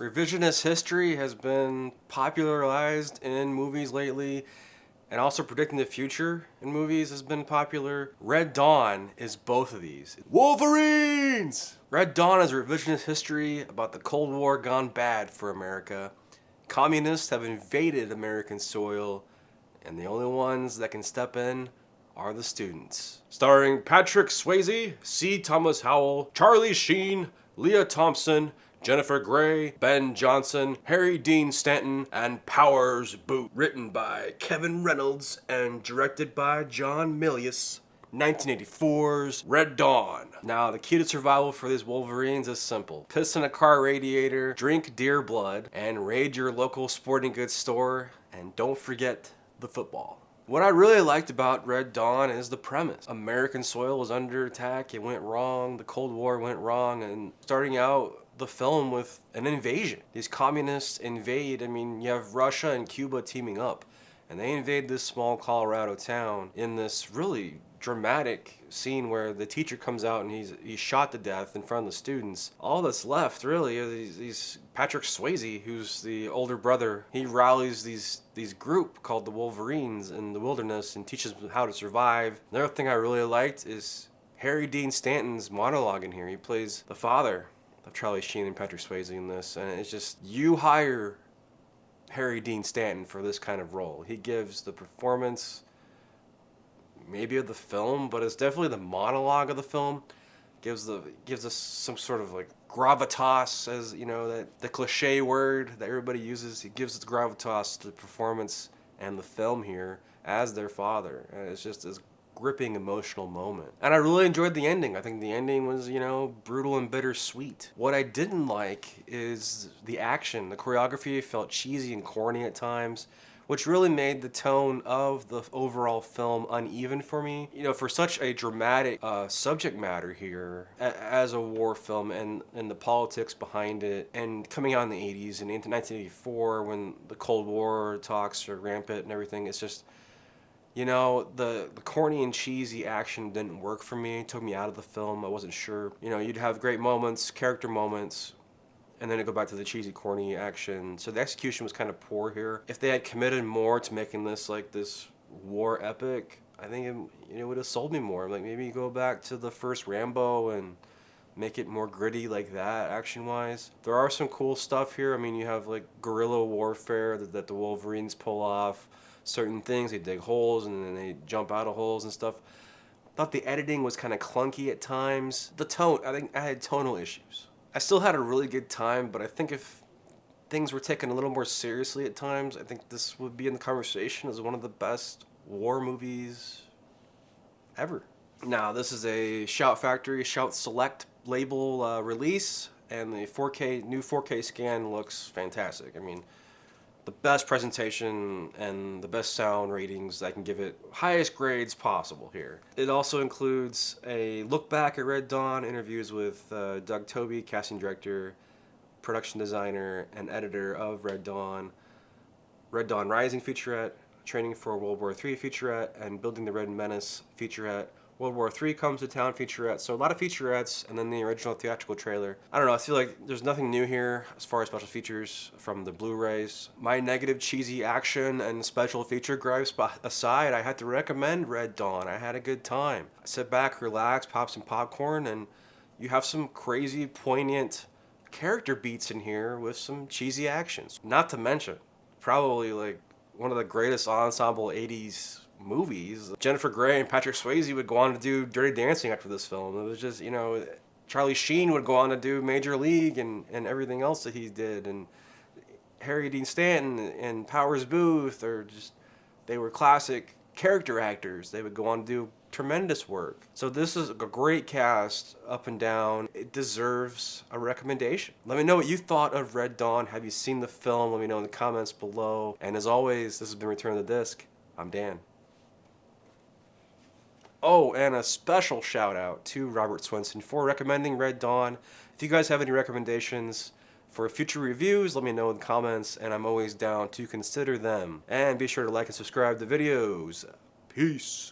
Revisionist history has been popularized in movies lately, and also predicting the future in movies has been popular. Red Dawn is both of these. Wolverines! Red Dawn is a revisionist history about the Cold War gone bad for America. Communists have invaded American soil, and the only ones that can step in are the students. Starring Patrick Swayze, C. Thomas Howell, Charlie Sheen, Leah Thompson, Jennifer Grey, Ben Johnson, Harry Dean Stanton, and Powers Boothe. Written by Kevin Reynolds and directed by John Milius. 1984's Red Dawn. Now, the key to survival for these Wolverines is simple. Piss in a car radiator, drink deer blood, and raid your local sporting goods store, and don't forget the football. What I really liked about Red Dawn is the premise. American soil was under attack, it went wrong, the Cold War went wrong, and starting out the film with an invasion. These communists invade, you have Russia and Cuba teaming up, and they invade this small Colorado town in this really dramatic scene where the teacher comes out and he's shot to death in front of the students. All that's left really are these Patrick Swayze, who's the older brother. He rallies these group called the Wolverines in the wilderness and teaches them how to survive. Another thing I really liked is Harry Dean Stanton's monologue in here. He plays the father of Charlie Sheen and Patrick Swayze in this, and it's just, you hire Harry Dean Stanton for this kind of role. He gives the performance maybe of the film, but it's definitely the monologue of the film. Gives us some sort of like gravitas, as you know, that the cliche word that everybody uses. He gives its gravitas to the performance and the film here as their father. And it's just this gripping emotional moment. And I really enjoyed the ending. I think the ending was, brutal and bittersweet. What I didn't like is the action. The choreography felt cheesy and corny at times, which really made the tone of the overall film uneven for me. For such a dramatic subject matter here, as a war film, and the politics behind it, and coming out in the 80s and into 1984 when the Cold War talks are rampant and everything, it's just, the corny and cheesy action didn't work for me. It took me out of the film. I wasn't sure. You'd have great moments, character moments, and then it go back to the cheesy, corny action. So the execution was kind of poor here. If they had committed more to making this like this war epic, I think it would have sold me more. Like maybe go back to the first Rambo and make it more gritty like that, action-wise. There are some cool stuff here. You have like guerrilla warfare that the Wolverines pull off. Certain things, they dig holes and then they jump out of holes and stuff. Thought the editing was kind of clunky at times. The tone, I think I had tonal issues. I still had a really good time, but I think if things were taken a little more seriously at times, I think this would be in the conversation as one of the best war movies ever. Now, this is a Shout Factory, Shout Select label release, and the new 4K scan looks fantastic. The best presentation and the best sound ratings. I can give it highest grades possible here. It also includes a look back at Red Dawn, interviews with Doug Toby, casting director, production designer, and editor of Red Dawn Rising featurette, Training for World War III featurette, and Building the Red Menace featurette. World War III Comes to Town featurette. So a lot of featurettes, and then the original theatrical trailer. I don't know, I feel like there's nothing new here as far as special features from the Blu-rays. My negative cheesy action and special feature gripes aside, I had to recommend Red Dawn. I had a good time. Sit back, relax, pop some popcorn, and you have some crazy, poignant character beats in here with some cheesy actions. Not to mention, probably like one of the greatest ensemble 80s movies. Jennifer Grey and Patrick Swayze would go on to do Dirty Dancing after this film. It was just, Charlie Sheen would go on to do Major League and everything else that he did. And Harry Dean Stanton and Powers Boothe they were classic character actors. They would go on to do tremendous work. So this is a great cast up and down. It deserves a recommendation. Let me know what you thought of Red Dawn. Have you seen the film? Let me know in the comments below. And as always, this has been Return of the Disc. I'm Dan. Oh, and a special shout out to Robert Swenson for recommending Red Dawn. If you guys have any recommendations for future reviews, let me know in the comments, and I'm always down to consider them. And be sure to like and subscribe to videos. Peace.